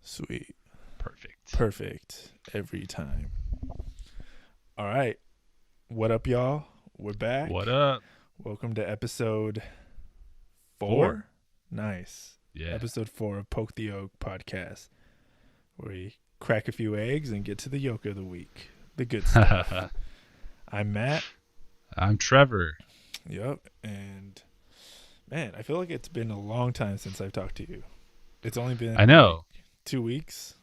Sweet. Perfect. Perfect. Every time. All right. What up, y'all? We're What back. up? Welcome to episode Four. 4. Nice. Yeah. Episode 4 of Poke the Yolk podcast, where we crack a few eggs and get to the yolk of the week. The good stuff. I'm Matt. I'm Trevor. Yep. And man, I feel like it's been a long time since I've talked to you. It's only I been like know. 2 weeks,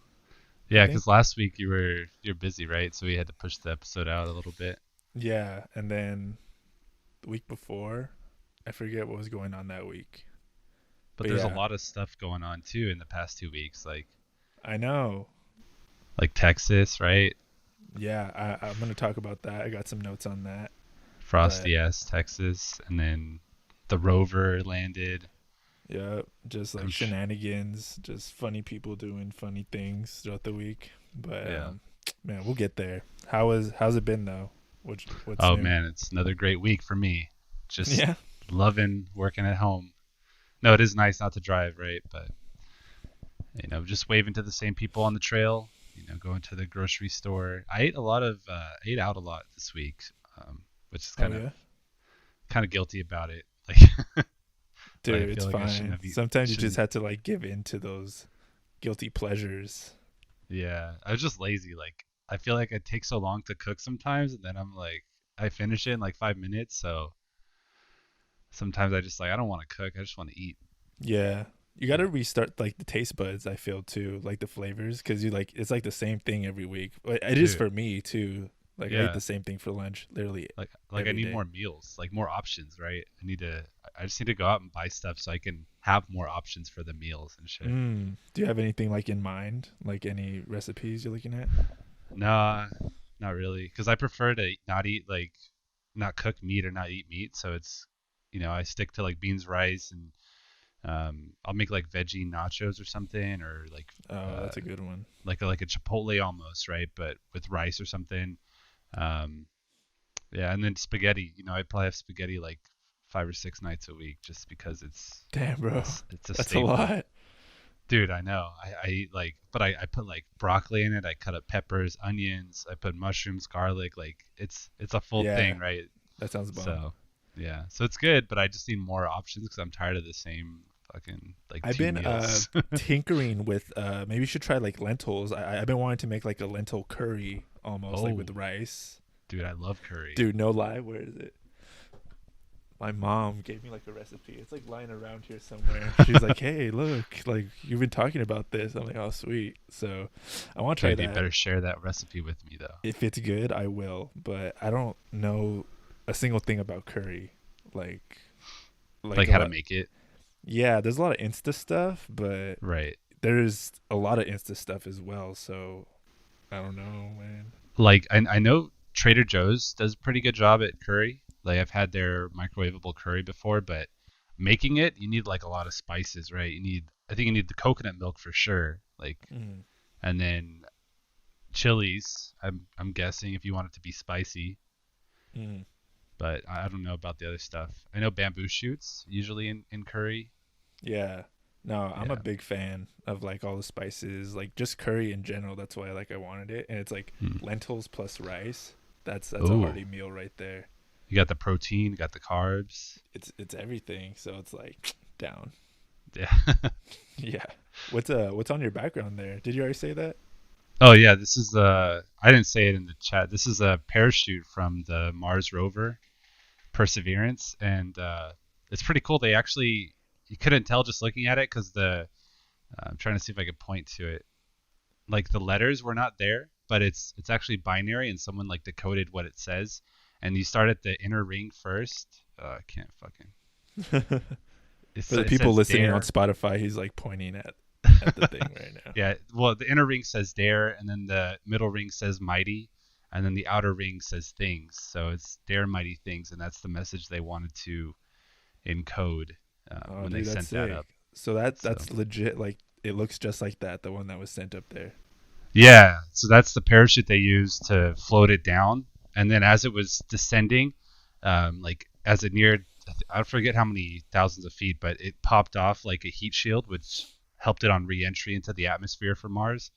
I Yeah, think. because last week you're busy, right? So we had to push the episode out a little bit. Yeah. And then the week before, I forget what was going on that week. But But there's a yeah, lot of stuff going on too in the past 2 weeks, I know. like Texas, right? Yeah, I'm going to talk about that. I got some notes on that. But Frosty S, Texas, and then the rover landed. yeah, just I'm like shenanigans, just funny people doing funny things throughout the week. But yeah. man, we'll get there. How's it been though? What's Oh new? man, it's another great week for me. Just Yeah. loving working at home. No, it is nice not to drive, right? But just waving to the same people on the trail. Going to the grocery store. I ate out a lot this week, which is Oh kind of yeah. kind of guilty about it. Like I Dude, feel it's like I shouldn't fine. have eaten. Sometimes you just Shouldn't. have to like give in to those guilty pleasures. Yeah, I was just lazy. Like I feel like it takes so long to cook sometimes, and then I'm like, I finish it in like 5 minutes. So sometimes I just like I don't want to cook. I just want to eat. Yeah. You got Yeah. to restart like the taste buds, I feel too, like the flavors cuz you like it's like the same thing every week. But it is Dude. for me too. Like I eat Yeah. the same thing for lunch literally Like I every need day. more meals, like more options, right? I just need to go out and buy stuff so I can have more options for the meals and shit. Do you have anything like in mind? Like any recipes you're looking at? Nah, not really, because I prefer to not eat like not cook meat or not eat meat. So I stick to like beans, rice, and I'll make like veggie nachos or something, or Oh, uh, that's a good one. like a chipotle almost, right? But with rice or something. Um, yeah, and then spaghetti. I probably have spaghetti like 5 or 6 nights a week just because it's Damn, bro. it's a That's a staple. lot. Dude, I know. I eat but I put like broccoli in it. I cut up peppers, onions. I put mushrooms, garlic. Like it's a full Yeah, thing, right? that sounds bomb. So yeah, so it's good, but I just need more options because I'm tired of the same fucking like I've two been meals. tinkering with maybe you should try like lentils. I've been wanting to make like a lentil curry almost like with Oh, rice. dude, I love curry. Dude, no lie, where is it? My mom gave me like a recipe. It's like lying around here somewhere. She's like, "Hey, look, like you've been talking about this." I'm like, "Oh, sweet." So, I want to try Dude, you that. better share that recipe with me though. If it's good, I will. But I don't know a single thing about curry. Like, like Like a how to lot. make it. Yeah, there's a lot of Insta stuff, but Right. there's a lot of Insta stuff as well. So I don't know, man. Like I know Trader Joe's does a pretty good job at curry. Like I've had their microwavable curry before, but making it, you need like a lot of spices, right? I think you need the coconut milk for sure. Mm, And then chilies. I'm guessing if you want it to be spicy, mm. but I don't know about the other stuff. I know bamboo shoots usually in curry. Yeah. No, I'm a Yeah. big fan of like all the spices, like just curry in general. That's why I wanted it, and it's like Hmm. lentils plus rice. That's a Oh, hearty meal right there. you got the protein, you got the carbs. It's everything. So it's like down. Yeah. Yeah. What's on your background there? Did you already say that? Oh yeah, this is I didn't say it in the chat. This is a parachute from the Mars rover Perseverance, and it's pretty cool. They actually you couldn't tell just looking at it because I'm trying to see if I could point to it. Like the letters were not there, but it's actually binary, and someone like decoded what it says. And you start at the inner ring first. I can't fucking. For the It people says listening on dare. Spotify, he's like pointing at the thing right now. Yeah, well, the inner ring says dare, and then the middle ring says mighty, and then the outer ring says things. So it's dare mighty things, and that's the message they wanted to encode Oh, when they dude, that's sent that sick. up. So that So that's legit. Like it looks just like that, the one that was sent up there. yeah, so that's the parachute they used to float it down, and then as it was descending, like as it neared, I forget how many thousands of feet, but it popped off like a heat shield, which helped it on re-entry into the atmosphere for Mars.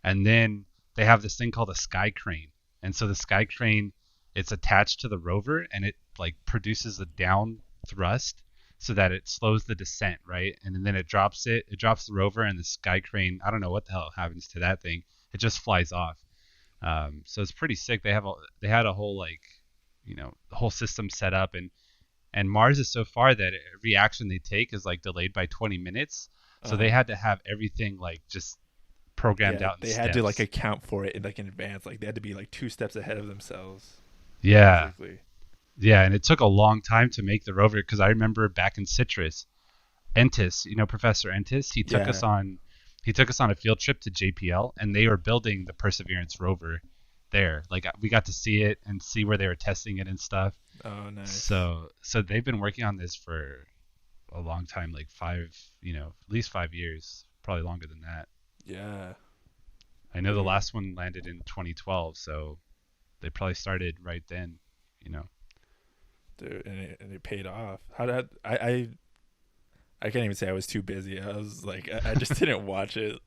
And then they have this thing called a sky crane. And so the sky crane, it's attached to the rover and it like produces a down thrust so that it slows the descent, right? And then it drops the rover, and the sky crane, I don't know what the hell happens to that thing. It just flies off. So it's pretty sick. They had a whole like, the whole system set up, and Mars is so far that every action they take is like delayed by 20 minutes. So they Uh-huh. had to have everything like just programmed Yeah, out in they had to like steps. account for it in like in advance. Like they had to be like 2 steps ahead of themselves, Yeah, basically. yeah, and it took a long time to make the rover because I remember back in Citrus, Entis, Professor Entis, Yeah. he took us on a field trip to JPL, and they were building the Perseverance rover there. Like we got to see it and see where they were testing it and stuff. Oh, nice. So they've been working on this for a long time, like at least 5 years, probably longer than that. Yeah, I know the dude. last one landed in 2012, so they probably started right then, you know. Dude, and it paid off. How did I can't even say I was too busy. I was like, I just didn't watch it.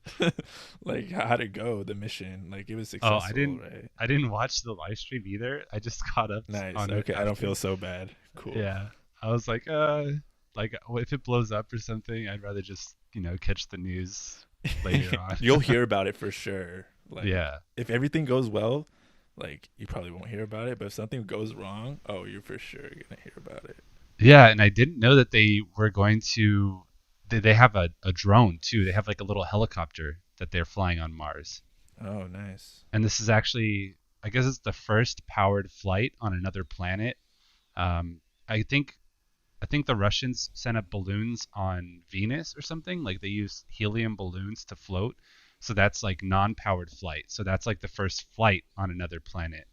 Like, how'd it go? The mission, like, it was Oh, successful, right? I didn't watch the live stream either. I just caught up Nice. on it Okay, I don't after. feel so bad. Cool. Yeah. I was like if it blows up or something, I'd rather just, catch the news later on. You'll hear about it for sure. Like, Yeah. if everything goes well, like, you probably won't hear about it. But if something goes wrong, oh, you're for sure gonna hear about it. Yeah, and I didn't know that they were going to they have a drone too. They have like a little helicopter that they're flying on Mars. Oh, nice. And this is actually, I guess it's the first powered flight on another planet. Um, I think I think the Russians sent up balloons on Venus or something. Like they use helium balloons to float. So that's like non-powered flight. So that's like the first flight on another planet.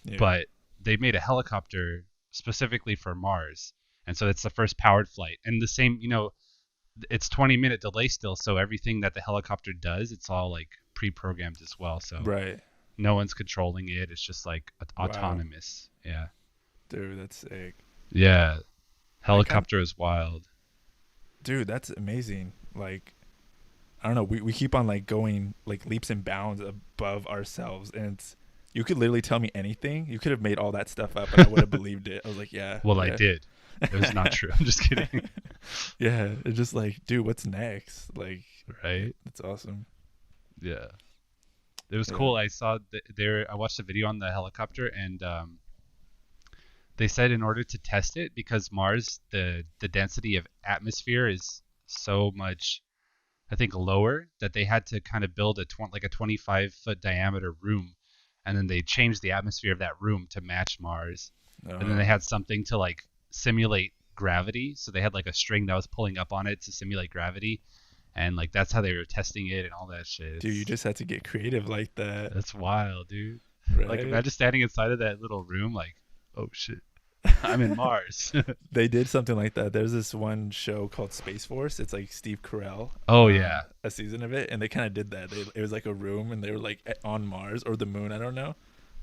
Yeah. But they made a helicopter specifically for Mars. And so it's the first powered flight. And the same, it's 20-minute delay still, so everything that the helicopter does, it's all like pre-programmed as well. So Right. no one's controlling it. It's just like Wow. autonomous. Yeah. Dude, that's sick. Yeah. I kind Helicopter is wild. Dude, that's amazing. Like, I don't know, we keep on like going like leaps and bounds above ourselves, and it's you could literally tell me anything. You could have made all that stuff up and I would have believed it. I was like, yeah, Well, I yeah. did. It was not true. I'm just kidding. Yeah, it's just like, dude, what's next? Like, Right? it's awesome. Yeah. It was Yeah. cool. I saw there. I watched a video on the helicopter, and they said in order to test it, because Mars, the density of atmosphere is so much, I think, lower, that they had to kind of build like a 25-foot diameter room, and then they changed the atmosphere of that room to match Mars, and then they Oh, had something to like simulate gravity, so they had like a string that was pulling up on it to simulate gravity, and like that's how they were testing it and all that shit. dude, you just had to get creative like that, That's wild, dude. Like right? imagine standing inside of that little room, like, oh shit, I'm in Mars. They did something like that. There's this one show called Space Force. It's like Steve Carell, Oh yeah. a season of it, and they kind of did that. It was like a room, and they were like on Mars or the moon. I don't know,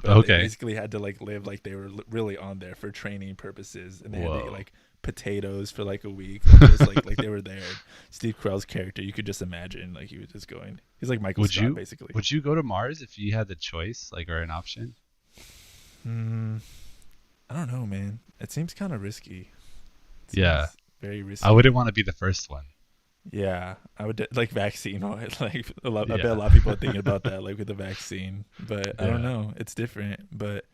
but they Okay. basically had to like live like they were really on there for training purposes, and they had to eat Whoa. like potatoes for like a week, like just like they were there. Steve Carell's character, you could just imagine like he was just going. He's like Michael Would Scott, you basically. would you go to Mars if you had the choice, like, or an option? Hmm. I don't know, man. It seems kind of risky. It Yeah. seems very I risky. wouldn't want to be the first one. Yeah, I would like vaccine. Like a lot, I bet a Yeah. lot of people are thinking about that, like with the vaccine. But I don't Yeah. know. It's different. But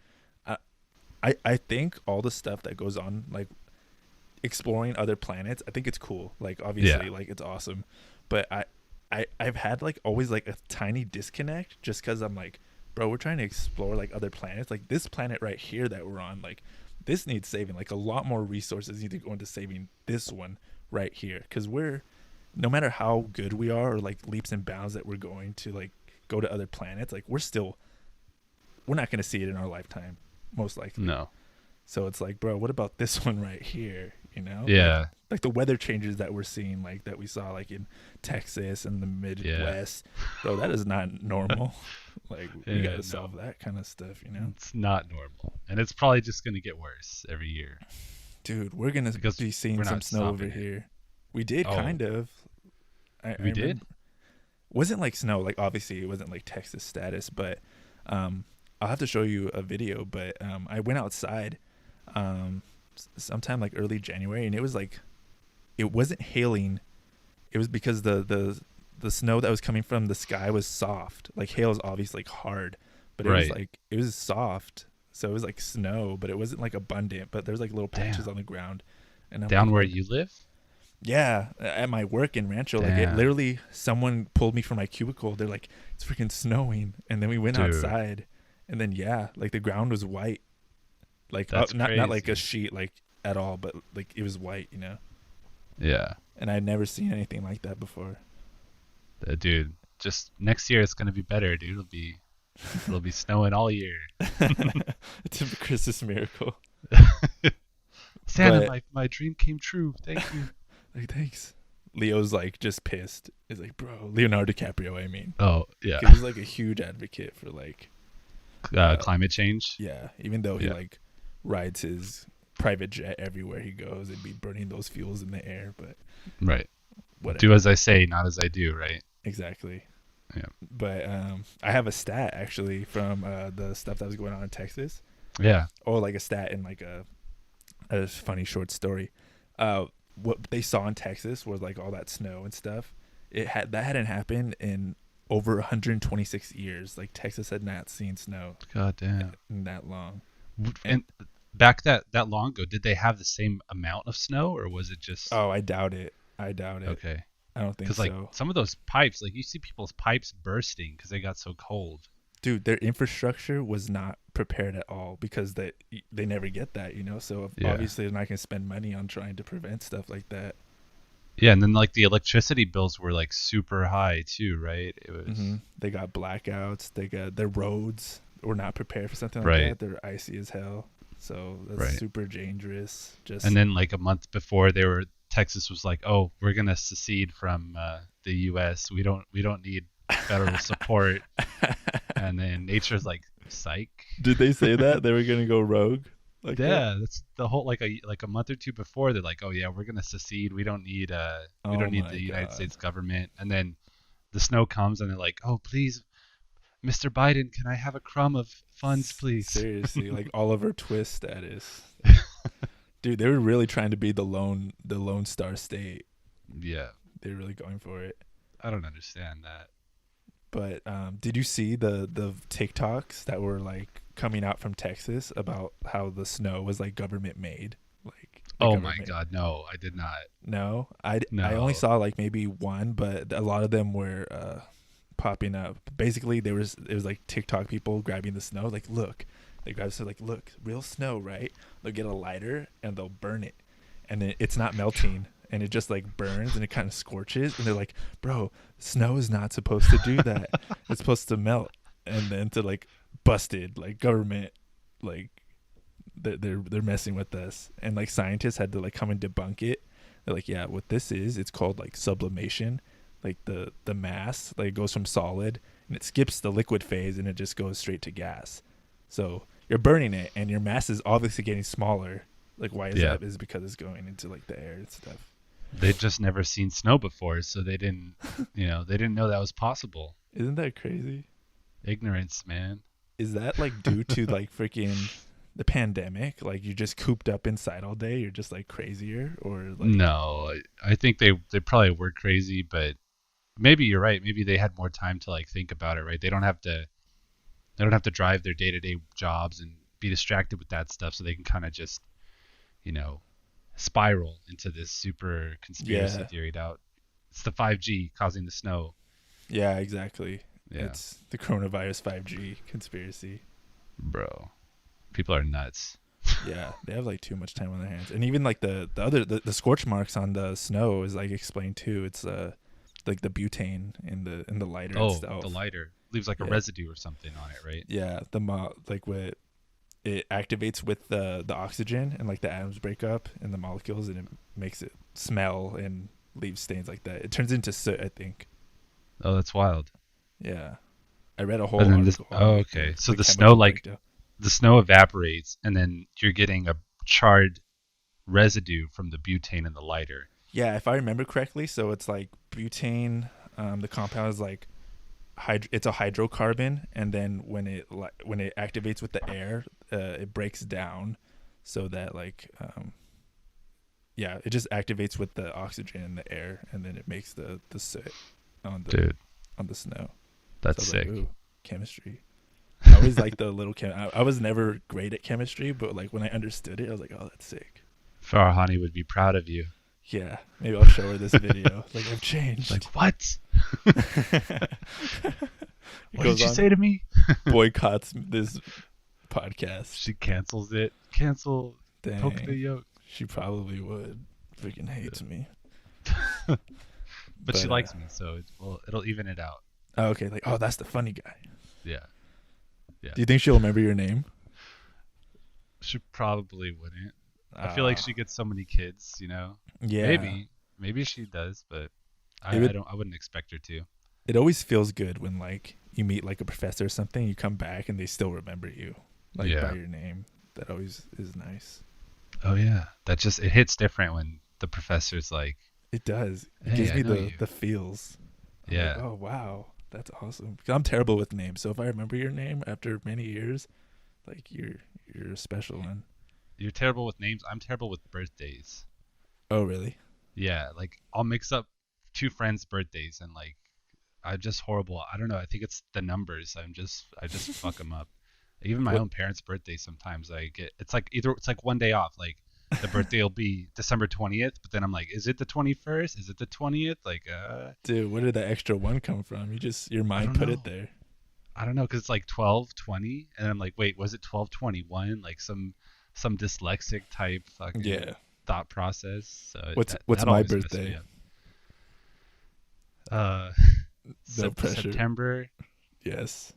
I, I think all the stuff that goes on, like exploring other planets, I think it's cool. Like Yeah. obviously, like it's awesome. But I've had like always like a tiny disconnect just because I'm like, bro, we're trying to explore like other planets. Like this planet right here that we're on, like this needs saving. Like a lot more resources need to go into saving this one right here because we're no matter how good we are or like leaps and bounds that we're going to like go to other planets, like we're not going to see it in our lifetime, most likely. No. So it's like, bro, what about this one right here? Yeah. Like the weather changes that we're seeing, like that we saw like in Texas and the Yeah. Midwest, bro, that is not normal. Like we got Yeah. to No. solve that kind of stuff. It's not normal, and it's probably just gonna get worse every year Dude, we're gonna because be seeing we're some not snow over stopping it. here. We did Oh. kind of. I We did? remember wasn't like snow. Like obviously it wasn't like Texas status, but um, I'll have to show you a video. But I went outside um, sometime like early January, and it was like it wasn't hailing. It was because the snow that was coming from the sky was soft. Like hail is obviously like hard, but it was Right. like it was soft. So it was like snow, but it wasn't like abundant. But there's like little patches Damn. on the ground, and I'm like, Down where what? you live? Yeah, at my work in Rancho, like it Damn. literally, someone pulled me from my cubicle. They're like, it's freaking snowing, and then we went Dude, outside, and then yeah, like the ground was white, like that's not like a crazy. sheet like at all, but like it was white, Yeah. and I'd never seen anything like that before. Dude, just next year it's gonna be better, dude. It'll be snowing all year. It's a Christmas miracle, Santa, but my dream came true. Thank you. like thanks. Leo's like just pissed. He's like, bro, Leonardo DiCaprio. I mean, Oh, yeah. 'cause he's like a huge advocate for like, Climate change. yeah, even though he Yeah. like rides his private jet everywhere he goes and be burning those fuels in the air, but Right. Do whatever. as I say, not as I do, right? Exactly. Yeah. But I have a stat actually from the stuff that was going on in Texas. Yeah. Or like a stat in like a funny short story. What they saw in Texas was like all that snow and stuff. That hadn't happened in over 126 years. Like Texas had not seen snow God damn. in that long. And And back that long ago, did they have the same amount of snow, or was it just oh, I doubt it. I doubt it. okay? I don't think Because like so. some of those pipes, like you see people's pipes bursting because they got so cold. Dude, their infrastructure was not prepared at all because they never get that. So Yeah. obviously they're not going to spend money on trying to prevent stuff like that. Yeah, and then like the electricity bills were like super high too, right? It Hmm. was They got blackouts. They got their roads were not prepared for something like right, that. They're icy as hell. So that's right. super dangerous. And Just then like a month before, Texas was like, "Oh, we're gonna secede from the U.S. We don't need federal support." And then nature's like, "Psych." did they say that they were going to go rogue like that? Yeah, that's the whole like a month or two before they're like, "Oh yeah, we're gonna secede. We Oh don't need my the United god. States government." And then the snow comes and they're like, "Oh please, Mr. Biden, can I have a crumb of funds, please?" Seriously, like Oliver Twist status. Dude, they were really trying to be the Lone Star State. Yeah, They're really going for it. I don't understand that. But did you see the TikToks that were like coming out from Texas about how the snow was like government made? Like the Oh my government. God, no, I did not. No, I only No. saw like maybe one, but a lot of them were popping up. Basically, it was like TikTok people grabbing the snow. Like, look, they grab so like, look, real snow, right? They'll get a lighter and they'll burn it, and then it's not melting, and it just like burns and it kind of scorches, and they're like, bro, snow is not supposed to do that. It's supposed to melt, and then to like busted like government like they're messing with us, and like scientists had to like come and debunk it. They're like, yeah, what this is, it's called like sublimation. Like the mass like goes from solid and it skips the liquid phase and it just goes straight to gas. So you're burning it and your mass is obviously getting smaller. Like why is Yeah, that? Is because it's going into like the air and stuff. they'd just never seen snow before, so they didn't know that was possible. Isn't that crazy? Ignorance, man. Is that like due to like freaking the pandemic? Like you're just cooped up inside all day, you're just like crazier, or like No, I think they probably were crazy, but maybe you're right. Maybe they had more time to like think about it, right? They don't have to drive their day-to-day jobs and be distracted with that stuff, so they can kind of just, you know, spiral into this super conspiracy yeah, theory out. It's the 5G causing the snow. yeah, exactly. Yeah, It's the coronavirus 5G conspiracy. bro. People are nuts. Yeah, they have like too much time on their hands, and even like the scorch marks on the snow is like explained too. It's like the butane in the lighter Oh, the itself. lighter leaves like a Yeah, residue or something on it, right? yeah. Like what it activates with the oxygen and like the atoms break up in the molecules and it makes it smell and leaves stains like that. It turns into soot, I think. Oh, that's wild. Yeah, I read a And whole then this. article on Oh, like okay. So the the snow, chemical like breakdown. the snow evaporates, and then you're getting a charred residue from the butane in the lighter. Yeah, if I remember correctly, so it's like butane. The compound is like it's a hydrocarbon, and then when it activates with the air, it breaks down, so that like yeah, it just activates with the oxygen in the air, and then it makes the soot on Dude, the snow. So I that's was like, sick. ooh, chemistry. I always liked the little I was never great at chemistry, but like when I understood it, I was like, oh, that's sick. Farhani would be proud of you. Yeah, maybe I'll show her this video. Like I've changed. Like, what? It What did goes you on, say to me? boycotts this podcast. She cancels it. Cancel. Poke the Dang, yolk. she probably would. Freaking hates me. But she But likes me, so it'll even it out. oh, okay, like, oh, that's the funny guy. Yeah. Yeah. Do you think she'll remember your name? She probably wouldn't. I feel like Uh, she gets so many kids, you know. yeah. Maybe she does, but It would. I wouldn't expect her to. It always feels good when like you meet like a professor or something, you come back and they still remember you, like by Yeah. your name. That always is nice. Oh yeah. That just it hits different when the professor's like, It does. It "Hey, gives I me know you." the feels. I'm like, Yeah. oh wow, that's awesome. 'Cause I'm terrible with names, so if I remember your name after many years, like you're a special one. You're terrible with names. I'm terrible with birthdays. Oh really? Yeah, like I'll mix up two friends' birthdays and like I'm just horrible. I don't know. I think it's the numbers. I just fuck them up. Even my What? own parents' birthdays sometimes I get it's like one day off. Like the birthday will be December 20th, but then I'm like, is it the 21st? Is it the 20th? Like Dude, where did that extra one come from? Your I mind don't put know. it there. I don't know cuz it's like 12/20 and I'm like, wait, was it 12/21? Like some dyslexic type fucking Yeah. thought process. So What's that my always messes me birthday? up. Uh No pressure. September, Yes.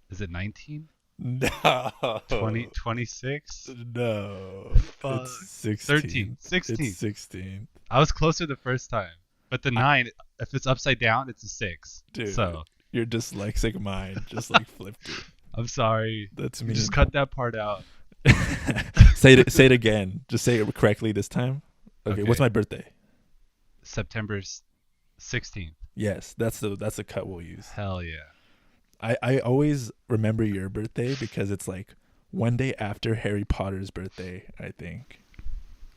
is it 19? No. 20, 26? No. Fuck. It's 13, 16. 16. It's 16. I was closer the first time. But the 9, if it's upside down, it's a 6. Dude, So, your dyslexic mind just like flipped it. I'm sorry. That's You me. just cut that part out. Say it again. Just say it correctly this time. Okay, what's Okay. my birthday? September 16th. Yes, that's the cut we'll use. Hell yeah. I always remember your birthday because it's like one day after Harry Potter's birthday, I think.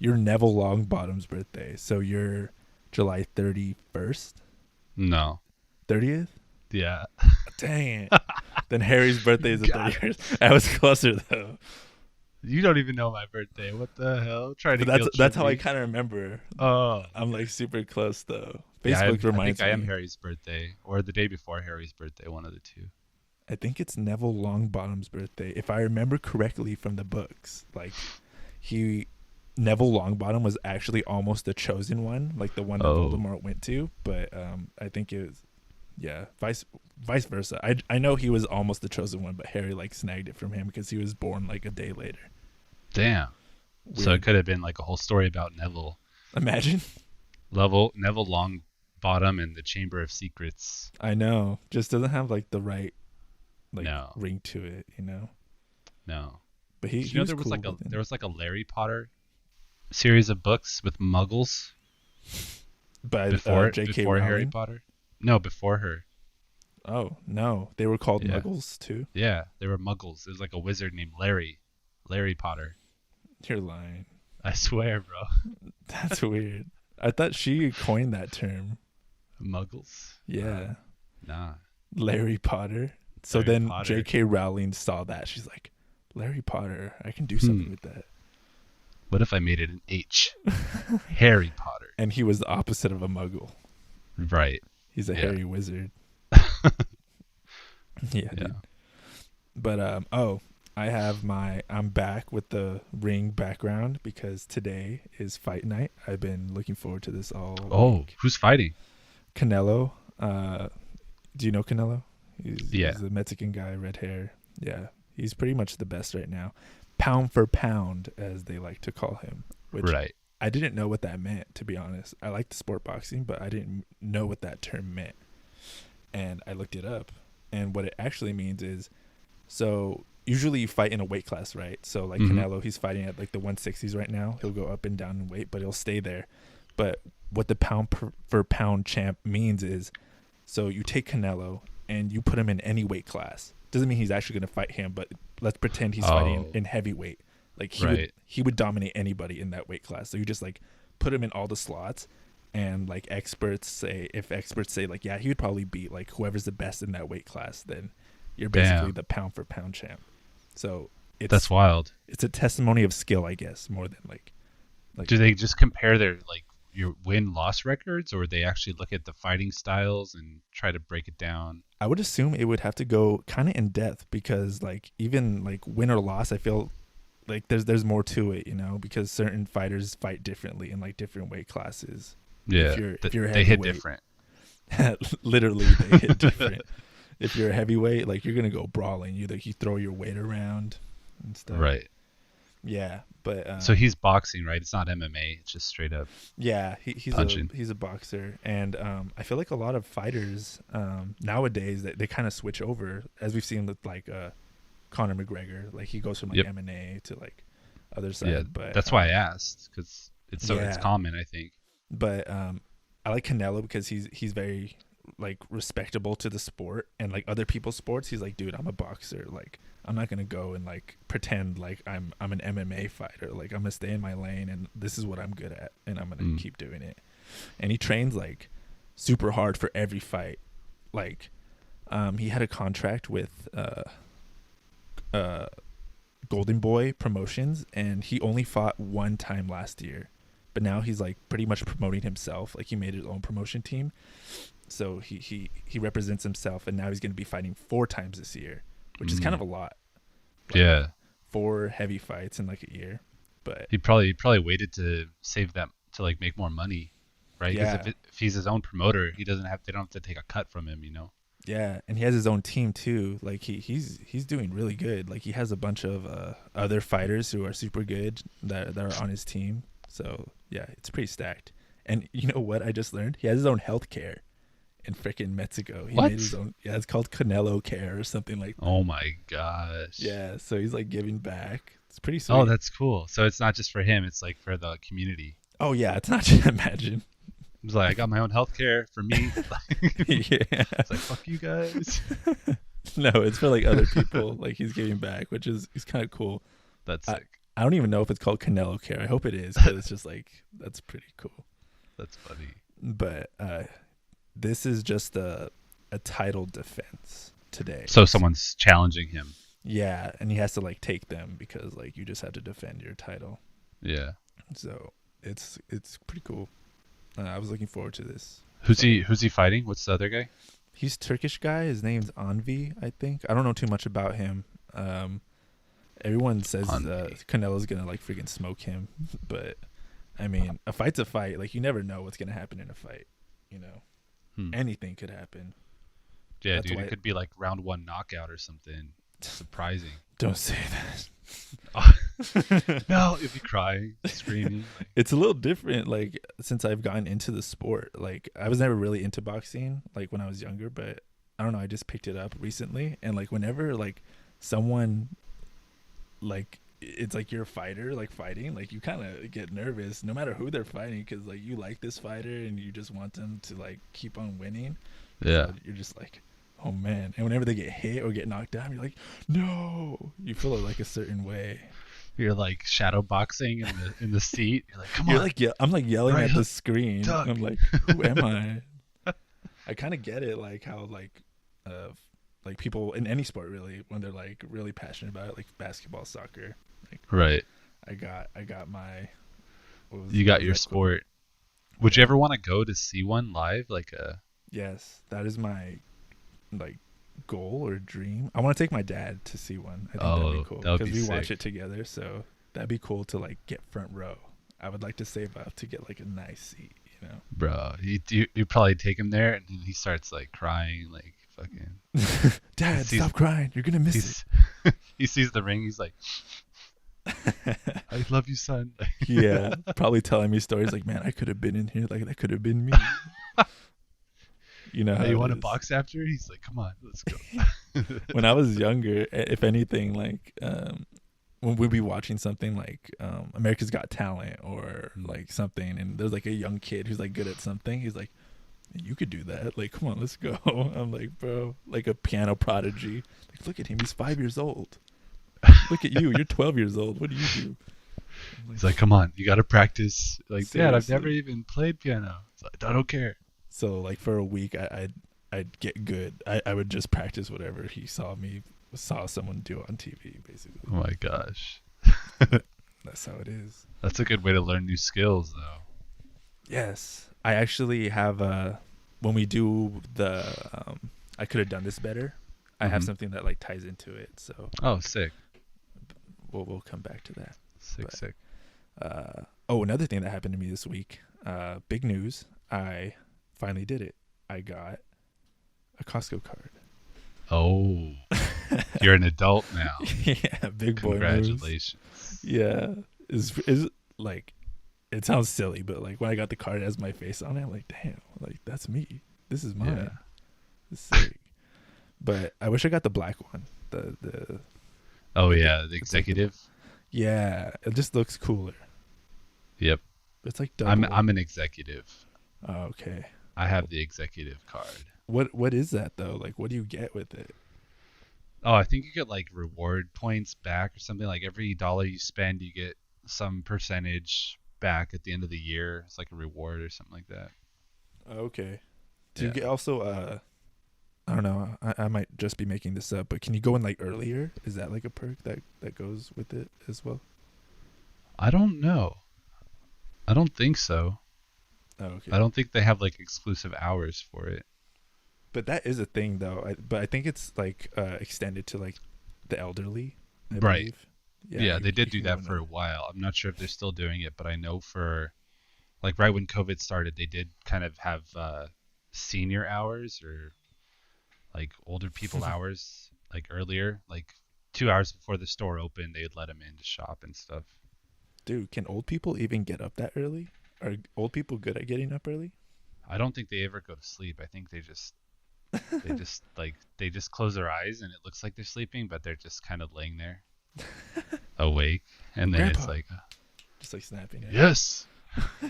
You're Neville Longbottom's birthday. So you're July 31st? No. 30th? Yeah. Dang it. Then Harry's birthday is the Got it. 31st. I was closer though. You don't even know my birthday. What the hell? Trying to But guilt that's trip how I me. kind of remember. Oh. I'm like super close though. Yeah, Facebook I reminds think I am me. Harry's birthday or the day before Harry's birthday, one of the two. I think it's Neville Longbottom's birthday. If I remember correctly from the books, like Neville Longbottom was actually almost the chosen one, like the one that Oh. Voldemort went to, but I think it was vice versa. I know he was almost the chosen one, but Harry like snagged it from him because he was born like a day later. Damn. So Weird. it could have been like a whole story about Neville. Imagine. Neville Longbottom and the Chamber of Secrets. I know. Just doesn't have like the right like No. ring to it, you know. No. But Did he you know was cool there was like a Larry Potter series of books with Muggles by before J.K. before Harry Rowling. Potter? No, before her. Oh no, they were called Yeah. Muggles too. Yeah, they were Muggles. There's like a wizard named Larry Potter. You're lying. I swear, bro. That's weird. I thought she coined that term. Muggles? Yeah, Nah. Larry Potter. So Larry then Potter. J.K. Rowling saw that. She's like, Larry Potter. I can do something with that. What if I made it an H? Harry Potter. And he was the opposite of a Muggle. Right. He's a Yeah. hairy wizard. Yeah. Dude. But I'm back with the ring background because today is fight night. I've been looking forward to this all week. Who's fighting? Canelo. Do you know Canelo? Yeah. He's a Mexican guy, red hair. Yeah. He's pretty much the best right now. Pound for pound, as they like to call him. Which Right. I didn't know what that meant, to be honest. I like the sport boxing, but I didn't know what that term meant. And I looked it up. And what it actually means is, so usually you fight in a weight class, right? So like Mhm. Canelo, he's fighting at like the 160s right now. He'll go up and down in weight, but he'll stay there. But what the for pound champ means is, so you take Canelo and you put him in any weight class. Doesn't mean he's actually going to fight him, but let's pretend he's fighting Oh, in heavyweight. Like right. he would dominate anybody in that weight class. So you just like put him in all the slots, and like if experts say like, yeah, he would probably beat like whoever's the best in that weight class, then you're basically Damn. the pound for pound champ. So That's wild. it's a testimony of skill, I guess, more than like Do they just compare their like your win loss records, or they actually look at the fighting styles and try to break it down? I would assume it would have to go kind of in depth, because like even like win or loss, I feel like there's more to it, because certain fighters fight differently in like different weight classes. Yeah, If you're a they hit heavyweight, different. literally they hit different. If you're a heavyweight, like you're gonna go brawling. You throw your weight around and stuff. Right. Yeah, but So he's boxing, right? It's not MMA. It's just straight up yeah, punching. he's a boxer, and I feel like a lot of fighters nowadays they kind of switch over, as we've seen with like Conor McGregor. Like he goes from like Yep. MMA to like other side. Yeah, But that's why I asked, because it's yeah, common, I think. but I like Canelo because he's very like respectable to the sport, and like other people's sports, he's like, dude, I'm a boxer. Like I'm not gonna go and like pretend like I'm an MMA fighter. Like I'm gonna stay in my lane, and this is what I'm good at, and I'm gonna keep doing it. And he trains like super hard for every fight. Like he had a contract with Golden Boy Promotions, and he only fought one time last year. But now he's like pretty much promoting himself. Like he made his own promotion team, so he represents himself, and now he's going to be fighting 4 times this year, which is kind of a lot. Like, Yeah, 4 heavy fights in like a year. But he probably waited to save that to like make more money, right? Because yeah, if he's his own promoter, they don't have to take a cut from him, you know? yeah, and he has his own team too. Like he's doing really good. Like he has a bunch of other fighters who are super good that are on his team. So yeah, it's pretty stacked. And you know what I just learned? He has his own health care in freaking Mexico. He What? made his own. Yeah, it's called Canelo Care or something like that. Oh my gosh. Yeah, so he's like giving back. It's pretty Oh, sweet. that's cool. So it's not just for him; it's like for the community. Oh yeah, it's not just imagine. It's like I got my own healthcare for me. Yeah. It's like fuck you guys. No, it's for like other people. Like he's giving back, which is kind of cool. That's I, sick. I don't even know if it's called Canelo Care. I hope it is, because it's just like that's pretty cool. That's funny. But this is just a title defense today. So someone's challenging him. Yeah, and he has to like take them, because like you just have to defend your title. Yeah. So it's pretty cool. I was looking forward to this. Who's he fighting? What's the other guy? He's Turkish guy. His name's Anvi, I think. I don't know too much about him. Everyone says Anvi. Canelo's gonna like freaking smoke him, but I mean, a fight's a fight. Like you never know what's gonna happen in a fight. Anything could happen. Yeah, That's dude, why it could be like round 1 knockout or something. Surprising. Don't say that. No, you'll be crying, screaming. Like, It's a little different, like since I've gotten into the sport. Like I was never really into boxing like when I was younger, but I don't know, I just picked it up recently, and like whenever like someone like it's like you're a fighter like fighting, like you kind of get nervous no matter who they're fighting, because like you like this fighter and you just want them to like keep on winning. yeah. So you're just like, oh man. And whenever they get hit or get knocked down, you're like, no, you feel like a certain way. You're like shadow boxing in the seat. You're like, come You're on. like, yeah, I'm like yelling Right at the hook, screen. duck. I'm like, who am I? I kind of get it, like how like people in any sport really, when they're like really passionate about it, like basketball, soccer. Like Right. I got my. You got your that quote? sport. Would you ever want to go to see one live? Like a Yes, that is my like goal or dream. I want to take my dad to see one. I think that'd be cool that would because be we watch sick. it together. So that'd be cool to like get front row. I would like to save up to get like a nice seat. Bro, you probably take him there and he starts like crying, like fucking. Dad, sees- stop crying. You're gonna miss He sees the ring. He's like, it. I love you, son. Yeah, probably telling me stories like, man, I could have been in here. Like that could have been me. You know how Hey, you it want to is. box after? He's like, come on, let's go. When I was younger, if anything, like when we'd be watching something like America's Got Talent or Mm. like something, and there's like a young kid who's like good at something. He's like, you could do that. Like, come on, let's go. I'm like, bro, like a piano prodigy. Like, look at him. He's 5 years old. Look at you. You're 12 years old. What do you do? I'm like, He's like, come on, you got to practice. Like, Dad, I've never seriously. even played piano. It's like, I don't care. So like for a week, I'd get good. I would just practice whatever he saw someone do on TV. Basically, Oh my gosh. that's how it is. That's a good way to learn new skills, though. Yes, I actually have when we do the I could have done this better. I have Hmm. something that like ties into it, so Oh, sick. we'll come back to that. Sick, But sick. oh, another thing that happened to me this week. Big news. I finally did it. I got a Costco card. Oh, you're an adult now. Yeah, big boy moves. Congratulations. Yeah, is like it sounds silly, but like when I got the card, it has my face on it. I'm like, damn, like that's me. This is mine. Yeah. It's sick. But I wish I got the black one. The Oh, like yeah, the it's like executive. yeah, it just looks cooler. Yep. It's like I'm double. I'm an executive. Oh, okay. I have the executive card. What is that though? Like, what do you get with it? Oh, I think you get like reward points back or something. Like every dollar you spend, you get some percentage back at the end of the year. It's like a reward or something like that. Oh, okay. Do you Yeah. get also I don't know. I might just be making this up, but can you go in like earlier? Is that like a perk that goes with it as well? I don't know. I don't think so. Oh, okay. I don't think they have like exclusive hours for it. But that is a thing though. But I think it's like extended to like the elderly, I Right. believe. Yeah, Yeah, they you did do can go that in for a while. I'm not sure if they're still doing it, but I know for like right when COVID started, they did kind of have senior hours or like older people early. hours like earlier, like 2 hours before the store opened, they'd let them in to shop and stuff. Dude, can old people even get up that early? Are old people good at getting up early? I don't think they ever go to sleep. I think they just close their eyes and it looks like they're sleeping, but they're just kind of laying there awake, and then it's Grandpa, like, just like snapping at you. yes,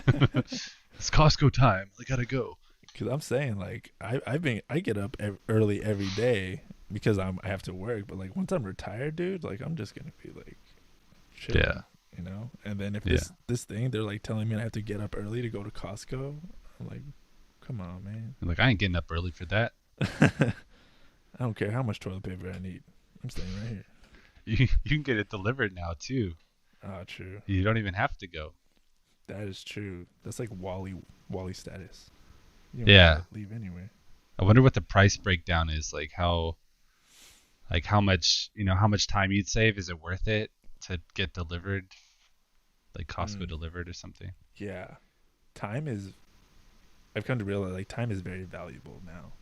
it's Costco time. I gotta go. Because I'm saying like I get up early every day because I have to work. But like once I'm retired, dude, like I'm just gonna be like Yeah, chilling, And then if yeah. this thing they're like telling me I have to get up early to go to Costco, I'm like, come on, man. And like I ain't getting up early for that. I don't care how much toilet paper I need. I'm staying right here. You can get it delivered now too. Ah, true. You don't even have to go. That is true. That's like Wally status. You don't Yeah, gotta leave anywhere. I wonder what the price breakdown is. Like how much how much time you'd save. Is it worth it to get delivered, like Costco Mm, delivered or something? yeah, time is. I've come to realize like time is very valuable now.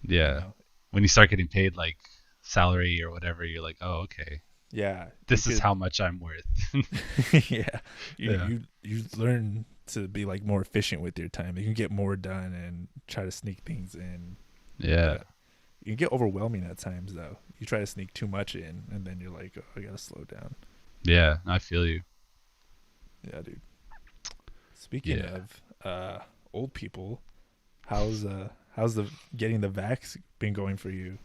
You Yeah. know. When you start getting paid like salary or whatever, you're like, oh, okay, Yeah, you this is could. how much I'm worth. Yeah, you Yeah. you learn to be like more efficient with your time. You can get more done and try to sneak things in. Yeah. But you can get overwhelming at times though. You try to sneak too much in, and then you're like, oh, I gotta slow down. Yeah. I feel you. Yeah, dude. Speaking Yeah. of old people, how's the getting the vax been going for you?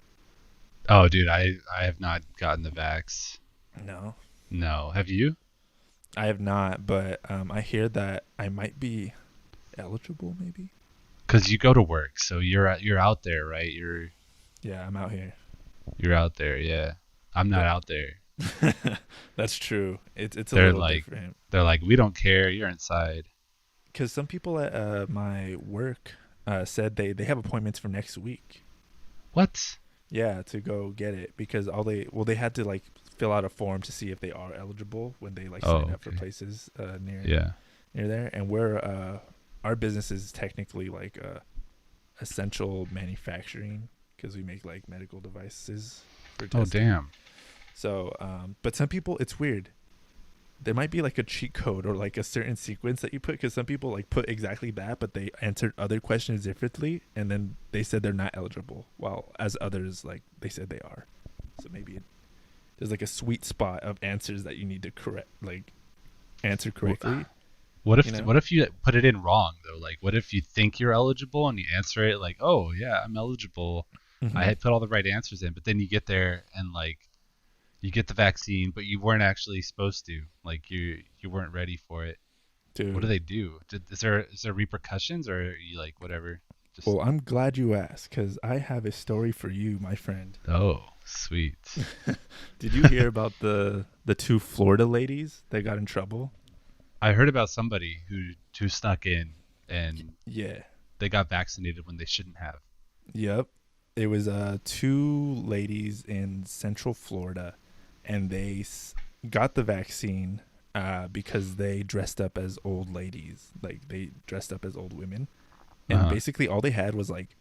Oh, dude, I have not gotten the vax. No, No. Have you? I have not, but I hear that I might be eligible. Maybe. Because you go to work, so you're out there, right? Yeah, I'm out here. You're out there. Yeah. I'm not But out there. that's true. It's a They're little like different they're like we don't care. You're inside. because some people at my work said they have appointments for next week. What? Yeah, to go get it because they had to like fill out a form to see if they are eligible when they like Oh, sign up for okay. places Yeah. near there. And we're our business is technically like essential manufacturing because we make like medical devices for Oh, testing. damn. So, but some people, it's weird. There might be like a cheat code or like a certain sequence that you put because some people like put exactly that, but they answered other questions differently, and then they said they're not eligible, while as others like they said they are. So maybe there's like a sweet spot of answers that you need to correct, like answer Wh- correctly. What You if know. what if you put it in wrong though? Like what if you think you're eligible and you answer it like, "Oh, yeah, I'm eligible. I Hmm. had put all the right answers in." But then you get there and like you get the vaccine, but you weren't actually supposed to. Like you weren't ready for it. What do Dude. they do? Is there repercussions or are you like whatever? Just Well, I'm glad you asked because I have a story for you, my friend. oh, sweet. Did you hear about the two Florida ladies that got in trouble? I heard about somebody who snuck in and Yeah. they got vaccinated when they shouldn't have. Yep. It was two ladies in Central Florida, and got the vaccine because they dressed up as old ladies, like they dressed up as old women, and Uh-huh. basically all they had was like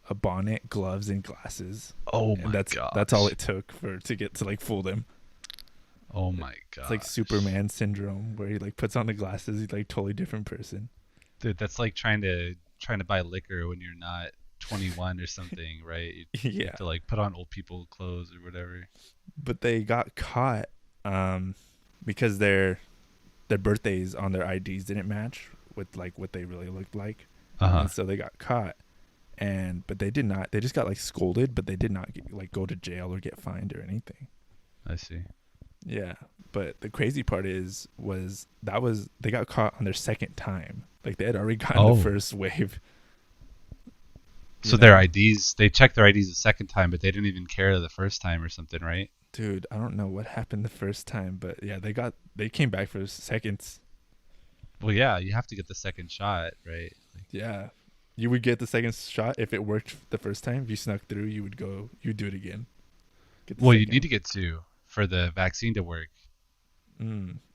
a bonnet, gloves, and glasses, Oh and my that's all gosh. it took for to get to like fool them. Oh my It's like gosh. Superman syndrome where he like puts on the glasses, he's like totally different person. Dude, that's like trying to buy liquor when you're not 21 or something, right? You have Yeah, to like put on old people clothes or whatever. but they got caught um, because their birthdays on their IDs didn't match with like what they really looked like, Uh-huh. and so they got caught. And but they did not. They just got like scolded, but they did not like go to jail or get fined or anything. I see. Yeah, but the crazy part was they got caught on their second time. Like they had already gotten the Oh. first wave. You So their know, IDs, they checked their IDs the second time, but they didn't even care the first time or something, right? dude, I don't know what happened the first time, but yeah, they came back for seconds. Well, yeah, you have to get the second shot, right? Like, Yeah, you would get the second shot if it worked the first time. If you snuck through, you'd do it again. Get the well, you second need one. to get two for the vaccine to work.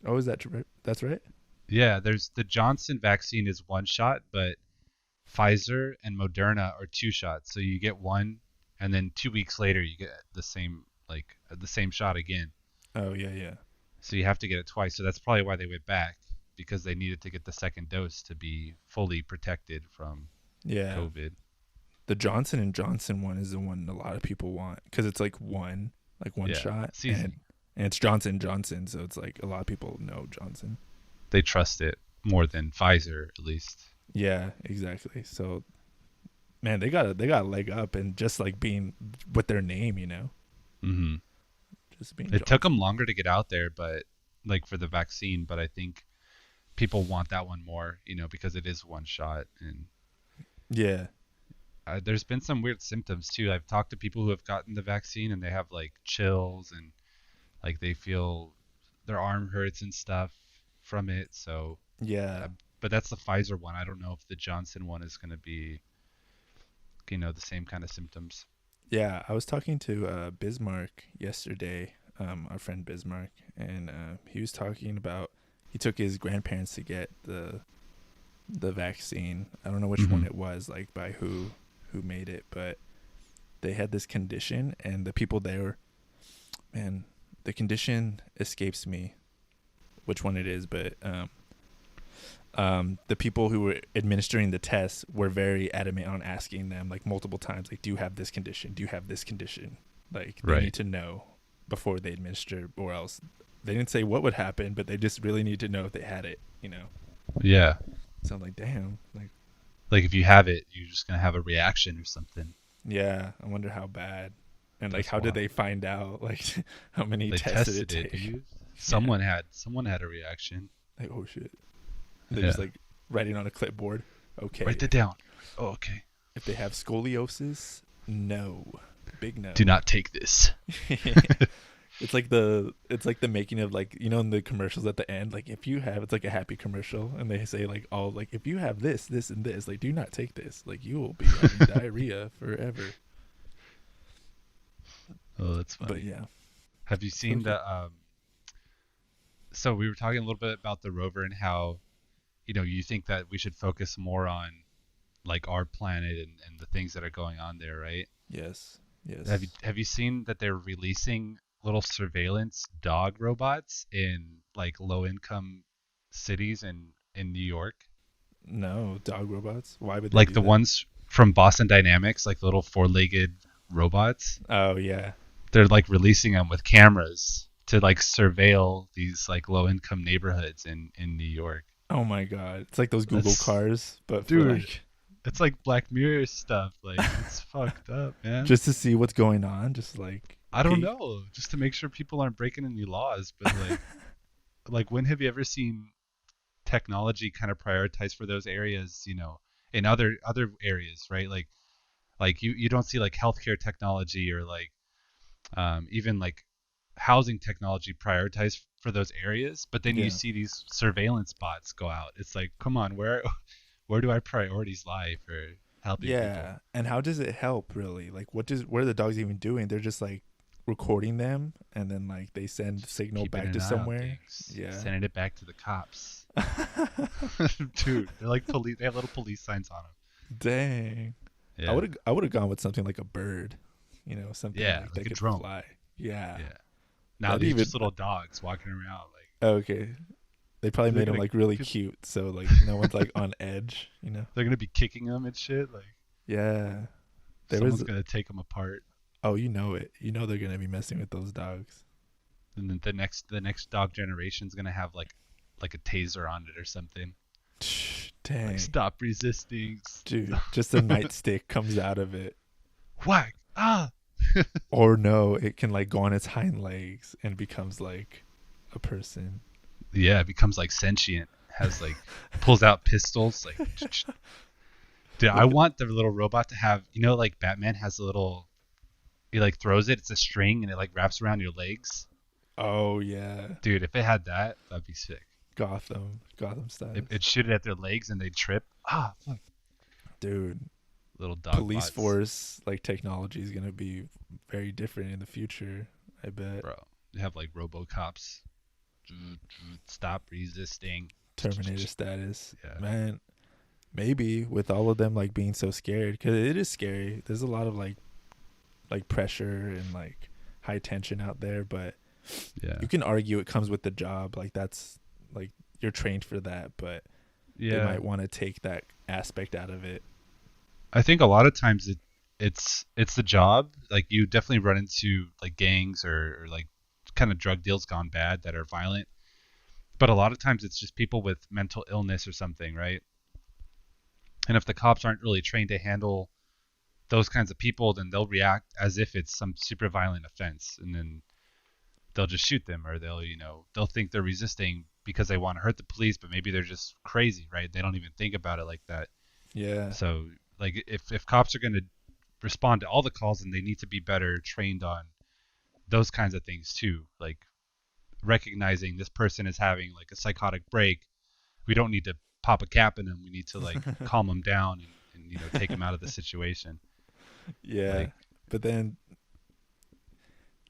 Oh, is that true? That's right. Yeah, there's the Johnson vaccine is one shot, but Pfizer and Moderna are two shots. So you get one, and then 2 weeks later you get the same shot again. Oh yeah, yeah, So you have to get it twice. So that's probably why they went back because they needed to get the second dose to be fully protected from yeah. COVID. The Johnson and Johnson one is the one a lot of people want because it's like one Yeah, shot, it's easy. and it's Johnson Johnson, so it's like a lot of people know Johnson. They trust it more than Pfizer, at least. Yeah, exactly. So man, they got a leg up, and just like being with their name, Hmm. just being It took them Johnson. longer to get out there, but like for the vaccine, but I think people want that one more, because it is one shot. And Yeah, there's been some weird symptoms too. I've talked to people who have gotten the vaccine and they have like chills and like they feel their arm hurts and stuff from it. So, yeah, uh, but that's the Pfizer one. I don't know if the Johnson one is going to be, the same kind of symptoms. yeah. I was talking to Bismarck yesterday, our friend Bismarck, and he was talking about he took his grandparents to get the vaccine. I don't know which one Hmm. it was, like by who made it, but they had this condition, and the people there, man, the condition escapes me which one it is, but the people who were administering the tests were very adamant on asking them like multiple times, like, "Do you have this condition? Do you have this condition?" Like they Right. need to know before they administer, or else they didn't say what would happen, but they just really need to know if they had it. Yeah. So I'm like, damn, like, Like if you have it, you're just going to have a reaction or something. yeah, I wonder how bad, and like That's how did wild. they find out? Like, how many They tests did it tested it, take? dude. Yeah, Someone had a reaction. like, oh shit, they just Yeah. like writing on a clipboard. Okay, Write that down. Oh, okay. if they have scoliosis, no, big Do no. not take this. It's like the making of, like, in the commercials at the end, like if you have, it's like a happy commercial, and they say like all, like, if you have this and this, like, do not take this, like you will be having diarrhea forever. Oh, that's But funny. yeah. Have you So seen yeah. the so we were talking a little bit about the rover and how, you think that we should focus more on like our planet and the things that are going on there, right? Yes. Have you Yes. have you seen that they're releasing little surveillance dog robots in like low income cities in New York? No dog robots, why would they Like do the that? ones from Boston Dynamics, like the little four-legged robots. Oh yeah. they're like releasing them with cameras to like surveil these like low income neighborhoods in New York. Oh my god, it's like those Google That's cars, but for dude, like it's like Black Mirror stuff. Like it's fucked up, man. just to see what's going on, just like I don't peek. know, just to make sure people aren't breaking any laws, but like when have you ever seen technology kind of prioritized for those areas, in other areas, right? Like you don't see like healthcare technology or like even like housing technology prioritized for those areas, but then you Yeah. see these surveillance bots go out. It's like, come on, where do our priorities lie for helping people? Yeah. And how does it help really? Like what are the dogs even doing? They're just like recording them and then like they send Just signal keeping back to an eye on somewhere. things, Yeah. sending it back to the cops. Dude, they're like police. They have little police signs on Dang. them. Yeah, I would have gone with something like a bird, something yeah, like like that a could drone. fly. Yeah. Yeah. Now That'd these even just little dogs walking around. Like okay. They probably they're made them gonna like really people, cute, so like no one's like on edge. they're gonna be kicking them and shit. Like Yeah. There someone's was gonna take them apart. oh, you know it. You know they're gonna be messing with those dogs. And then the next dog generation's gonna have like a taser on it or something. Like Dang. stop resisting. Dude, just a nightstick comes out of it. Whack. Ah. Or no, it can like go on its hind legs and becomes like a person. Yeah, it becomes like sentient. Has like pulls out pistols. Like, dude, I Look at want the little robot to have. Like Batman has a little. He like throws it. It's a string and it like wraps around your legs. oh yeah. Dude, if it had that, that'd be sick. Gotham style. It'd shoot it at their legs and they'd trip. Ah, fuck. Dude, Little dog police bots, force like technology is gonna be very different in the future, I bet. bro. They have like RoboCops. Stop resisting. Terminator status. Yeah. Man, maybe with all of them like being so scared, because it is scary. There's a lot of like pressure and like high tension out there, but Yeah. you can argue it comes with the job. Like that's like you're trained for that, but they Yeah. might want to take that aspect out of it. I think a lot of times it's the job. Like you definitely run into like gangs or like kind of drug deals gone bad that are violent. But a lot of times it's just people with mental illness or something, right? And if the cops aren't really trained to handle those kinds of people, then they'll react as if it's some super violent offense, and then they'll just shoot them, or they'll think they're resisting because they want to hurt the police, but maybe they're just crazy, right? They don't even think about it like that. Yeah. So like if cops are going to respond to all the calls, then they need to be better trained on those kinds of things too, like recognizing this person is having like a psychotic break. We don't need to pop a cap in them. We need to like calm them down and take them out of the situation. Yeah. Like But then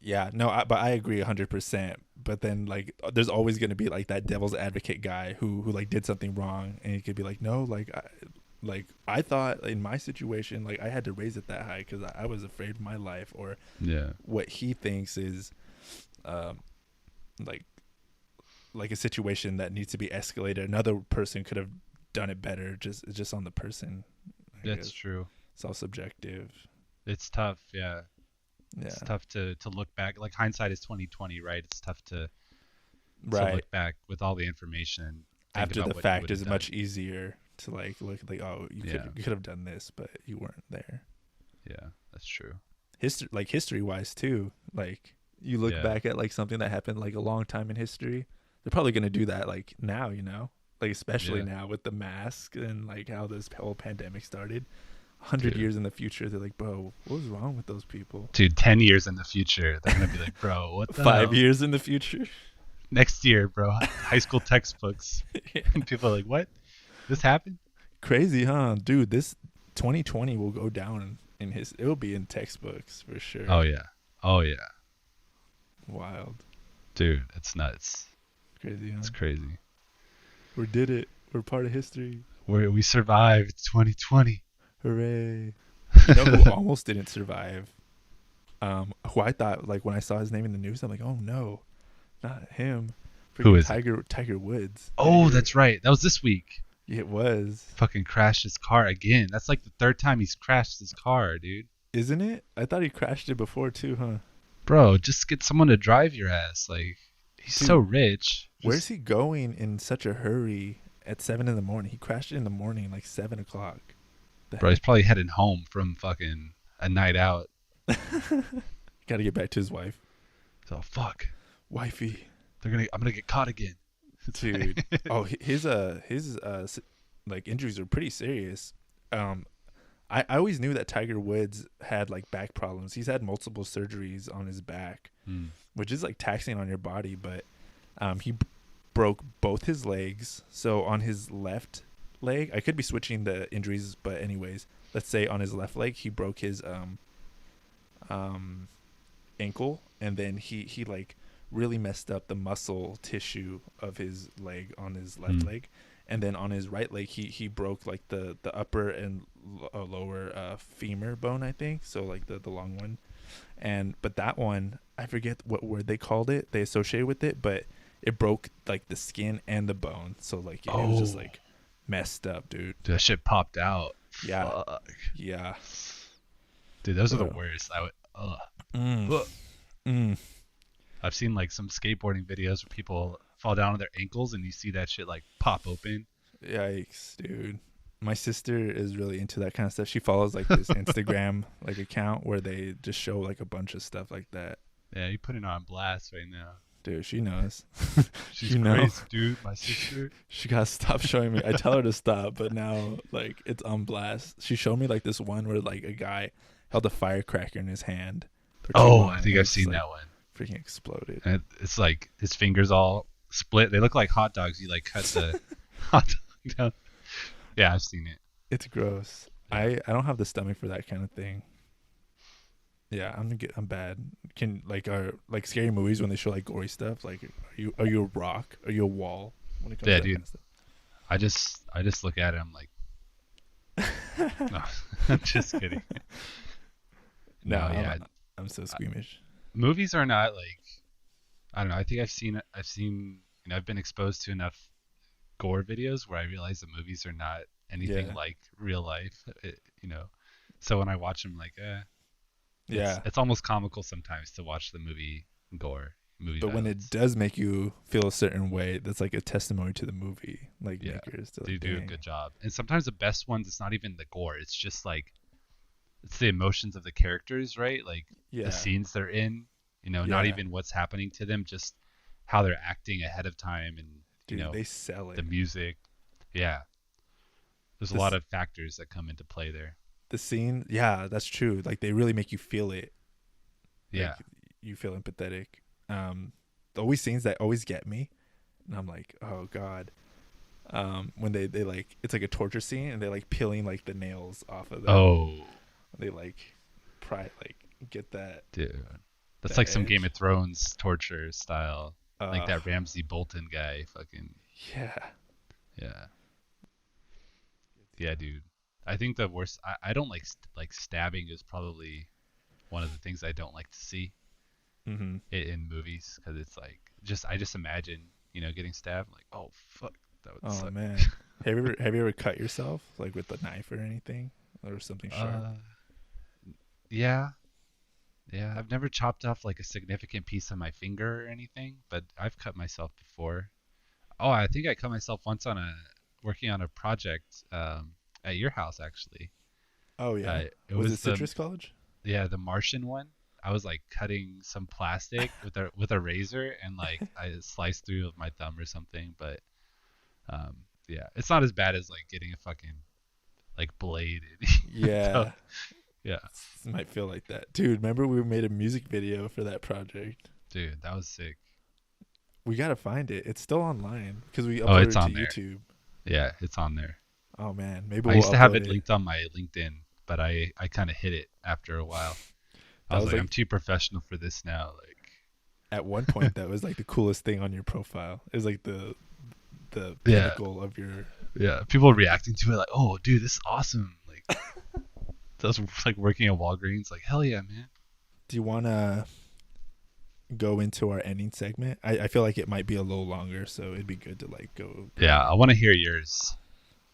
yeah, no, but I agree 100%. But then like there's always going to be like that devil's advocate guy who like did something wrong and he could be like, "No, I thought in my situation like I had to raise it that high cuz I was afraid of my life," or yeah, what he thinks is like a situation that needs to be escalated. Another person could have done it better. Just on the person. I that's guess true. it's all subjective. It's tough. Yeah, Yeah. it's tough to look back. Like hindsight is 2020, right? It's tough to Right. look back with all the information and think After about the what you fact would have is done. much easier to like look like, oh, Yeah, you could have done this but you weren't there. yeah, that's true. History wise too, like you look Yeah, back at like something that happened like a long time in history, they're probably going to do that like now, like especially yeah, now with the mask and like how this whole pandemic started. 100 dude. years in the future they're like, bro, what was wrong with those people? Dude, 10 years in the future, they're gonna be like, bro, what the 5 hell? years in the future. Next year, bro, high school textbooks. And people are like, what? This happened? Crazy, huh, dude? This 2020 will go down in his, it'll be in textbooks for sure. Oh yeah, oh yeah, Wild. dude, it's nuts. Crazy, huh? It's crazy. We did it. We're part of history. We survived 2020. Hooray. You know who almost didn't survive? Who I thought, like, when I saw his name in the news, I'm like, oh no, not him. Who Freaking is it? Tiger Woods. Oh, Tiger, that's right. That was this week. it was. Fucking crashed his car again. That's like the third time he's crashed his car, dude. Isn't it? I thought he crashed it before too, huh? Bro, just get someone to drive your ass. Like, he's so Dude, rich. where's Just, he going in such a hurry at 7 in the morning? He crashed in the morning, like 7 o'clock. The bro, he's heck? probably heading home from fucking a night out. Got to get back to his wife. So fuck, Wifey, I'm gonna get caught again. It's dude. like, Oh, his like injuries are pretty serious. Um, I always knew that Tiger Woods had like back problems. He's had multiple surgeries on his back, hmm. which is like taxing on your body. But he broke both his legs. So on his left leg, I could be switching the injuries, but anyways, let's say on his left leg, he broke his um ankle, and then he like really messed up the muscle tissue of his leg on his left Hmm. leg, and then on his right leg he broke like the upper and lower femur bone, I think, so like the long one. And but that one, I forget what word they called it, they associated with it, but it broke like the skin and the bone, so like it was just Oh, like messed up, dude. dude, that shit popped out. Yeah, Fuck, yeah, dude, those are the bro. worst. I would. mm, Ugh. mm. I've seen like some skateboarding videos where people fall down on their ankles and you see that shit like pop open. Yikes, dude. My sister is really into that kind of stuff. She follows like this Instagram like account where they just show like a bunch of stuff like that. Yeah, you put it on blast right now. Dude, she knows. She's You know, crazy, dude. My sister. she gotta stop showing me. I tell her to stop, but now like it's on blast. She showed me like this one where like a guy held a firecracker in his hand for too Oh, I long, think and I've it's just seen like that one. freaking exploded. And it's like his fingers all split. They look like hot dogs. You like cut the hot dog down. Yeah, I've seen it. It's gross. Yeah. I don't have the stomach for that kind of thing. Yeah, I'm bad. Can like are like scary movies when they show like gory stuff? Like, are you a rock? Are you a wall when it comes Yeah, to that dude. kind of stuff? I just look at it. I'm like, no, I'm just kidding. No, No, yeah. I'm so squeamish. Movies are not like, I don't know. I think I've seen, I've been exposed to enough gore videos where I realize the movies are not anything Yeah, like real life. So when I watch them, like, it's yeah. it's almost comical sometimes to watch the movie But when it violence. does make you feel a certain way, that's like a testimony to the movie, like Yeah, makers. To they like, do a dang, good job. And sometimes the best ones, it's not even the gore. It's just like it's the emotions of the characters, right? Like the yeah, scenes they're in. Not yeah, even what's happening to them, just how they're acting ahead of time, and you dude, know they sell the it. music. Yeah, there's a lot This of factors that come into play there. the scene, yeah, that's true. Like they really make you feel it. Like Yeah. you feel empathetic. Always scenes that always get me, and I'm like, oh god. When they like, it's like a torture scene, and they like peeling like the nails off of them. Oh, They like pry like get that dude, that's that like some Game edge. of Thrones torture style, like Uh, that Ramsey Bolton guy. Fucking yeah, yeah, yeah, dude. I think the worst. I don't like stabbing is probably one of the things I don't like to see mm-hmm. in movies because it's like I just imagine getting stabbed. Like, oh fuck, that would Oh suck. man, have you ever cut yourself like with a knife or anything or something sharp? uh, yeah, yeah. I've never chopped off like a significant piece of my finger or anything, but I've cut myself before. Oh, I think I cut myself once working on a project at your house actually. Oh yeah, It was was it Citrus College? the Martian one. I was like cutting some plastic with a razor and like I sliced through with my thumb or something, but um yeah, it's not as bad as like getting a fucking like blade. So, Yeah, yeah, it might feel like that, dude. Remember we made a music video for that project? dude, that was sick. We gotta find it. It's still online because we Oh, uploaded it's it to on there. YouTube. Yeah, it's on there. Oh man, maybe I we'll used to have upload it it. linked on my LinkedIn, but I kind of hid it after a while. I That was was like, like I'm too professional for this now. at one point that was like the coolest thing on your profile. It was like the Yeah, pinnacle of your. yeah. People reacting to it like, oh, dude, this is awesome. Like, that was like working at Walgreens. Like, hell yeah, man. Do you wanna go into our ending segment? I feel like it might be a little longer, so it'd be good to like go Yeah, in. I want to hear yours.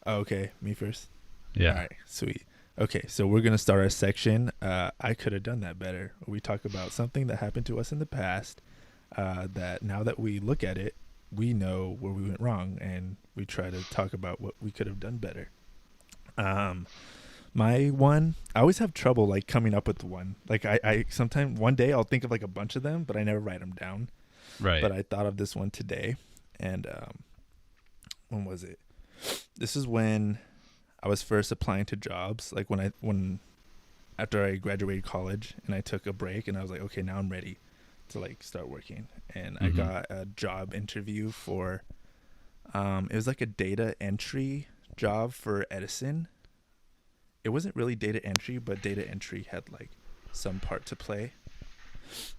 Oh, okay, me first. All Yeah. right, sweet. Okay, so we're gonna start our section. I could have done that better. We talk about something that happened to us in the past. That now that we look at it, we know where we went wrong, and we try to talk about what we could have done better. Um, my one, I always have trouble like coming up with one. Like I sometimes one day I'll think of like a bunch of them, but I never write them down. Right. But I thought of this one today, and when was it? This is when I was first applying to jobs. Like when after I graduated college and I took a break and I was like, okay, now I'm ready to like start working. And I Mm-hmm. got a job interview for it was like a data entry job for Edison. It wasn't really data entry, but data entry had like some part to play.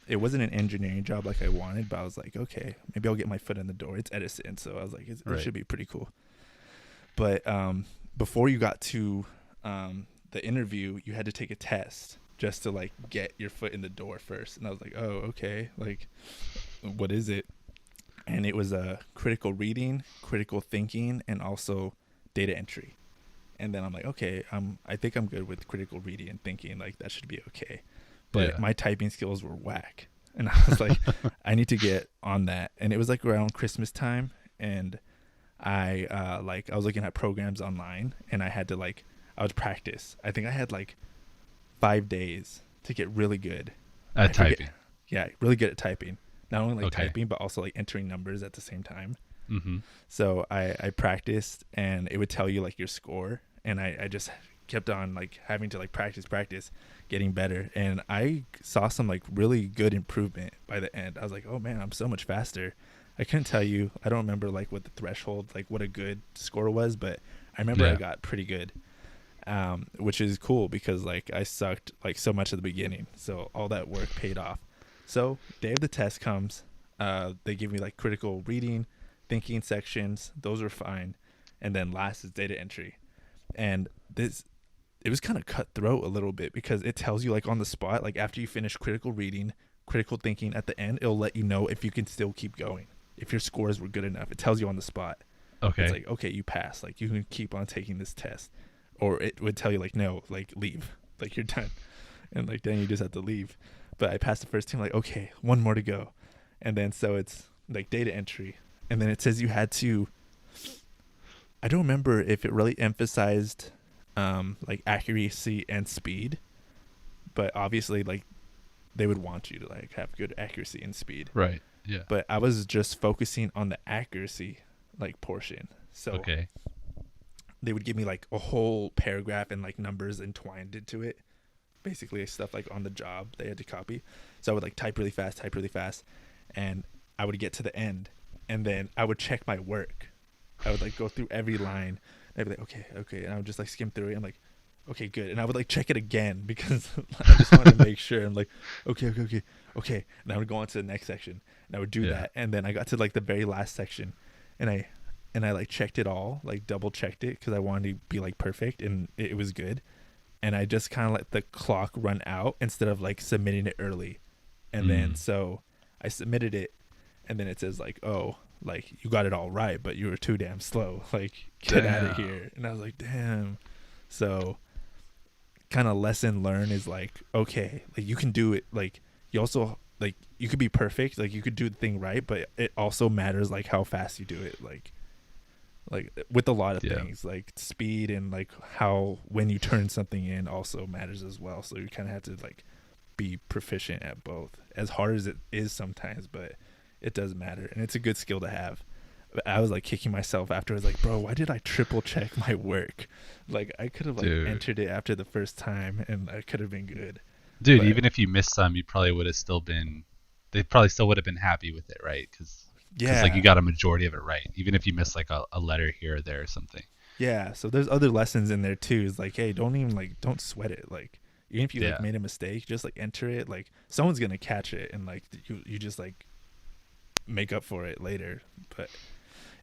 It wasn't an engineering job like I wanted, but I was like, okay, maybe I'll get my foot in the door. It's Edison, so I was like, it Right. should be pretty cool. But before you got to the interview, you had to take a test just to like get your foot in the door first. And I was like, oh, okay, like what is it? And it was a critical reading, critical thinking, and also data entry. And then I'm like, okay, I think I'm good with critical reading and thinking. Like that should be okay. But Yeah. my typing skills were whack, and I was like, I need to get on that. And it was like around Christmas time, and I was looking at programs online, and I would practice. I think I had like 5 days to get really good. At I forget, typing. yeah, really good at typing. Not only like Okay. typing, but also like entering numbers at the same time. Mm-hmm. So I practiced, and it would tell you like your score, and I just kept on like having to like practice, getting better, and I saw some like really good improvement by the end. I was like, oh man, I'm so much faster. I couldn't tell you. I don't remember like what the threshold, like what a good score was, but I remember I Yeah. got pretty good, which is cool because like I sucked like so much at the beginning. So all that work paid off. So day of the test comes. They give me like critical reading, thinking sections. Those are fine, and then last is data entry. And this it was kind of cutthroat a little bit because it tells you like on the spot, like after you finish critical reading, critical thinking, at the end it'll let you know if you can still keep going, if your scores were good enough. It tells you on the spot. It's Okay. like, okay, you pass, like you can keep on taking this test. Or it would tell you like, no, like leave, like you're done, and like then you just have to leave. But I passed the first team, like, okay, one more to go. And then so it's like data entry, and then it says you had to, I don't remember if it really emphasized like accuracy and speed, but obviously like they would want you to like have good accuracy and speed. Right. Yeah. But I was just focusing on the accuracy like portion. So Okay. they would give me like a whole paragraph and like numbers entwined into it. Basically stuff like on the job they had to copy. So I would like type really fast, and I would get to the end, and then I would check my work. I would like go through every line. And I'd be like, okay, and I would just like skim through it. I'm like, okay, good, and I would like check it again because I just wanted to make sure. I'm like, okay, and I would go on to the next section, and I would do Yeah. that, and then I got to like the very last section, and I like checked it all, like double checked it because I wanted to be like perfect, and it was good. And I just kind of let the clock run out instead of like submitting it early. And then Mm. so I submitted it, and then it says like, oh, like you got it all right, but you were too damn slow. Like get out of Damn. here. And I was like, damn. So kind of lesson learned is like, okay, like you can do it. Like you also like you could be perfect, like you could do the thing right, but it also matters like how fast you do it. Like with a lot of Yeah. things, like speed and like how when you turn something in also matters as well. So you kind of have to like be proficient at both, as hard as it is sometimes, but it does matter, and it's a good skill to have. But I was like kicking myself afterwards, like, bro, why did I triple check my work? Like I could have like Dude. entered it after the first time, and I could have been good. Dude, But even if you missed some, you probably would have still been. They probably still would have been happy with it, right? Because like you yeah, got a majority of it right, even if you missed like a letter here or there or something. yeah. So there's other lessons in there too. It's like, hey, don't sweat it. Like even if you like Yeah. made a mistake, just like enter it. Like someone's gonna catch it, and like you just like make up for it later. But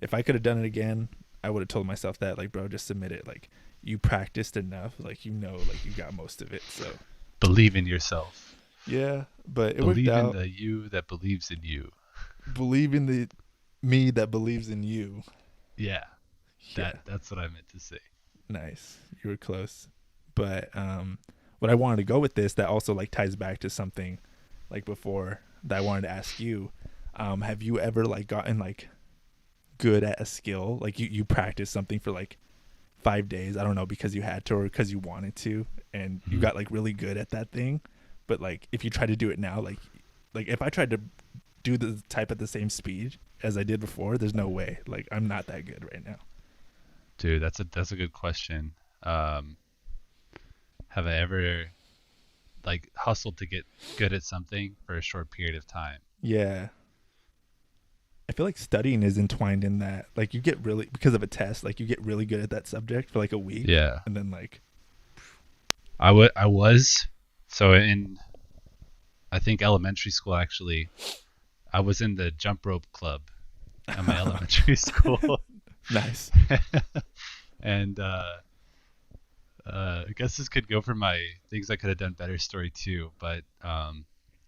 if I could have done it again, I would have told myself that, like, bro, just submit it. Like you practiced enough, like like you got most of it. So Believe in yourself. yeah, but it worked Believe in out. the you that believes in you. Believe in the me that believes in you. Yeah. Yeah, That's what I meant to say. nice. You were close. But what I wanted to go with this that also like ties back to something like before that I wanted to ask you. Have you ever like gotten like good at a skill? Like you practice something for like 5 days, I don't know, because you had to or because you wanted to, and you Mhm. got like really good at that thing. But like if you try to do it now, like if I tried to do the type at the same speed as I did before, there's no way. Like I'm not that good right now. Dude, that's a good question. Um, have I ever like hustled to get good at something for a short period of time? Yeah. I feel like studying is entwined in that. Like you get really because of a test, like you get really good at that subject for like a week, Yeah, and then like I was so in I think elementary school actually. I was in the jump rope club at my elementary school, nice. and I guess this could go for my things I could have done better story too. But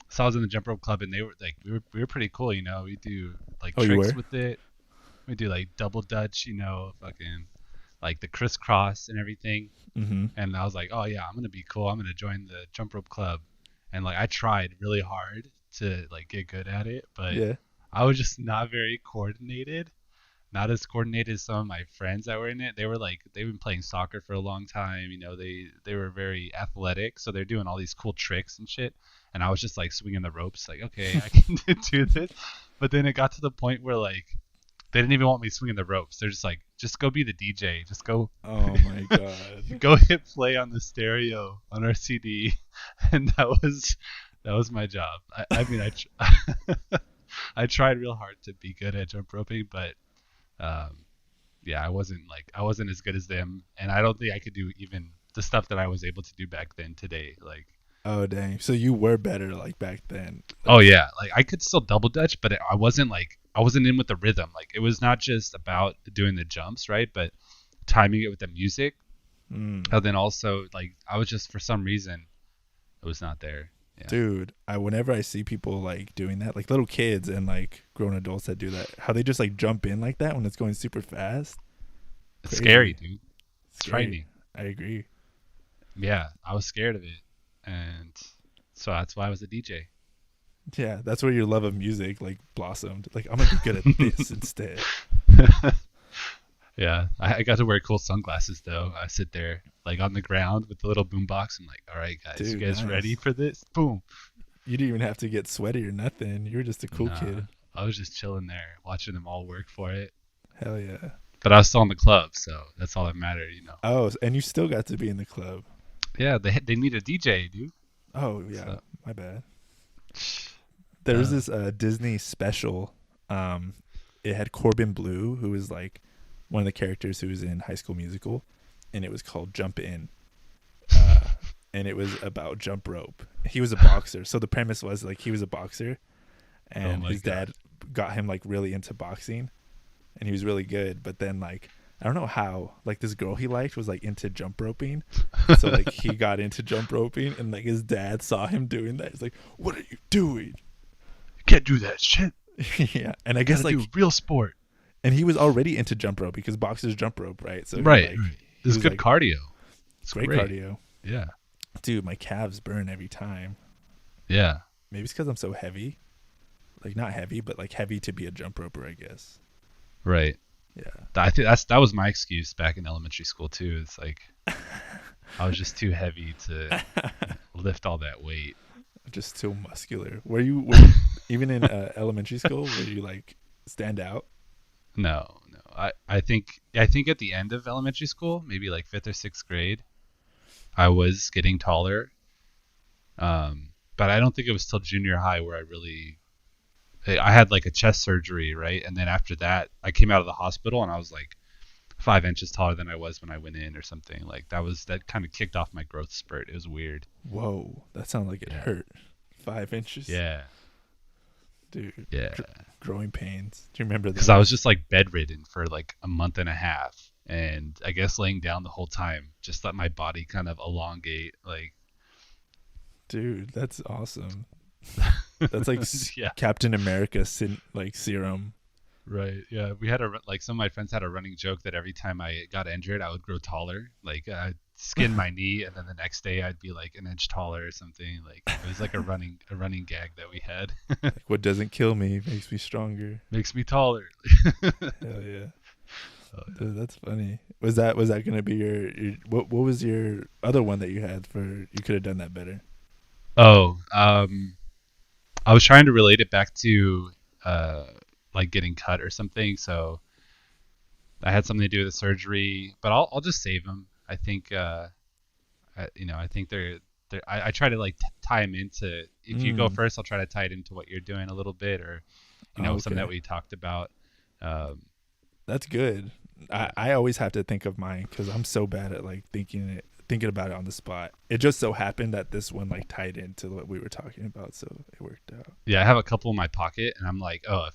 so I was in the jump rope club, and they were like we were pretty cool. We do like Oh, you tricks were? with it. We do like double dutch, fucking like the crisscross and everything. Mm-hmm. And I was like, oh yeah, I'm gonna be cool. I'm gonna join the jump rope club. And like I tried really hard to like get good at it, but Yeah. I was just not very coordinated. Not as coordinated as some of my friends that were in it. They were like they've been playing soccer for a long time. They were very athletic, so they're doing all these cool tricks and shit. And I was just like swinging the ropes, like okay, I can do this. But then it got to the point where like they didn't even want me swinging the ropes. They're just like, just go be the DJ. Just go, Oh my god. go hit play on the stereo on our CD, and that was my job. I mean, I tried real hard to be good at jump roping, but um, yeah, I wasn't as good as them, and I don't think I could do even the stuff that I was able to do back then today. Like, Oh dang. So you were better like back then. oh Like yeah, like I could still double dutch, but I wasn't in with the rhythm. Like it was not just about doing the jumps, right? But timing it with the music, mm, and then also like I was just for some reason it was not there. Yeah, dude, I whenever I see people like doing that, like little kids and like grown adults that do that, how they just like jump in like that when it's going super fast. it's scary, Crazy. dude. It's Scary. frightening. I agree. Yeah, I was scared of it, and so that's why I was a DJ. Yeah, that's where your love of music like blossomed. Like I'm gonna be good at this instead. Yeah, I got to wear cool sunglasses though. I sit there like on the ground with the little boombox. I'm like, all right, guys, you Dude, guys ready nice. for this? Boom. You didn't even have to get sweaty or nothing. You were just a cool Nah, kid. I was just chilling there, watching them all work for it. Hell yeah. But I was still in the club, so that's all that mattered. Oh, and you still got to be in the club. Yeah, they need a DJ, dude. Oh yeah, So, my bad. There was uh, this Disney special. It had Corbin Blue, who was like one of the characters who was in High School Musical, and it was called Jump In. Uh, and it was about jump rope. He was a boxer, so the premise was like he was a boxer, oh and my his god. dad got him like really into boxing, and he was really good. But then like I don't know how like this girl he liked was like into jump roping, so like he got into jump roping, and like his dad saw him doing that. He's like, "What are you doing?" You can't do that shit. Yeah, and I You guess gotta like, do real sport. and he was already into jump rope because boxers jump rope, right? So Right, right. he This is was good like cardio. It's great great. cardio, Yeah. dude. My calves burn every time. Yeah. Maybe it's because I'm so heavy, like not heavy, but like heavy to be a jump roper, I guess. Right. Yeah, I think that was my excuse back in elementary school too. It's like I was just too heavy to lift all that weight. just too muscular. Were you even in elementary school? Were you like stand out? No, no. I think at the end of elementary school, maybe like fifth or sixth grade, I was getting taller. But I don't think it was till junior high where I had like a chest surgery, right? And then after that, I came out of the hospital and I was like 5 inches taller than I was when I went in or something. Like that kind of kicked off my growth spurt. It was weird. Whoa, that sounded like it Yeah. hurt. 5 inches, Yeah. dude. Yeah. Growing pains. Do you remember Because I was those? just like bedridden for like a month and a half. And I guess laying down the whole time just let my body kind of elongate. Like, Dude, that's awesome. That's like yeah. Captain America like serum. Right. Yeah. We had like some of my friends had a running joke that every time I got injured, I would grow taller. Like skin my knee, and then the next day I'd be like an inch taller or something. Like it was like a running gag that we had. Like what doesn't kill me makes me stronger. Makes me taller. Hell yeah. Oh, yeah. Dude, that's funny. Was that gonna be your what was your other one that you had for you could have done that better? Oh, I was trying to relate it back to uh, like getting cut or something. So I had something to do with the surgery, but I'll just save them. I think I think I try to like tie them into. If you go Mm. first, I'll try to tie it into what you're doing a little bit, or Oh, something that okay. we talked about. Um, That's good. I, yeah, I always have to think of mine because I'm so bad at like thinking about it on the spot. It just so happened that this one like tied into what we were talking about, so it worked out. yeah. I have a couple in my pocket, and I'm like, oh,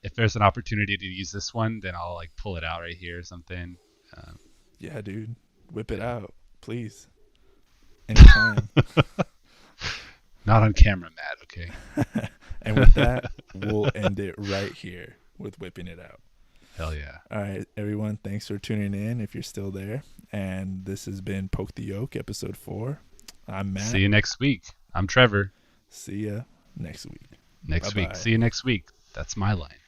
if there's an opportunity to use this one, then I'll like pull it out right here or something. Um, Yeah, dude, whip it yeah. out, please, anytime. Not on camera, Matt. Okay. And with that, we'll end it right here with whipping it out. Hell yeah. All right, everyone, thanks for tuning in if you're still there. And this has been Poke the Yolk, episode 4. I'm See Matt. you next week. I'm Trevor. See ya next week. Bye Next week. bye. See you next week. That's my line.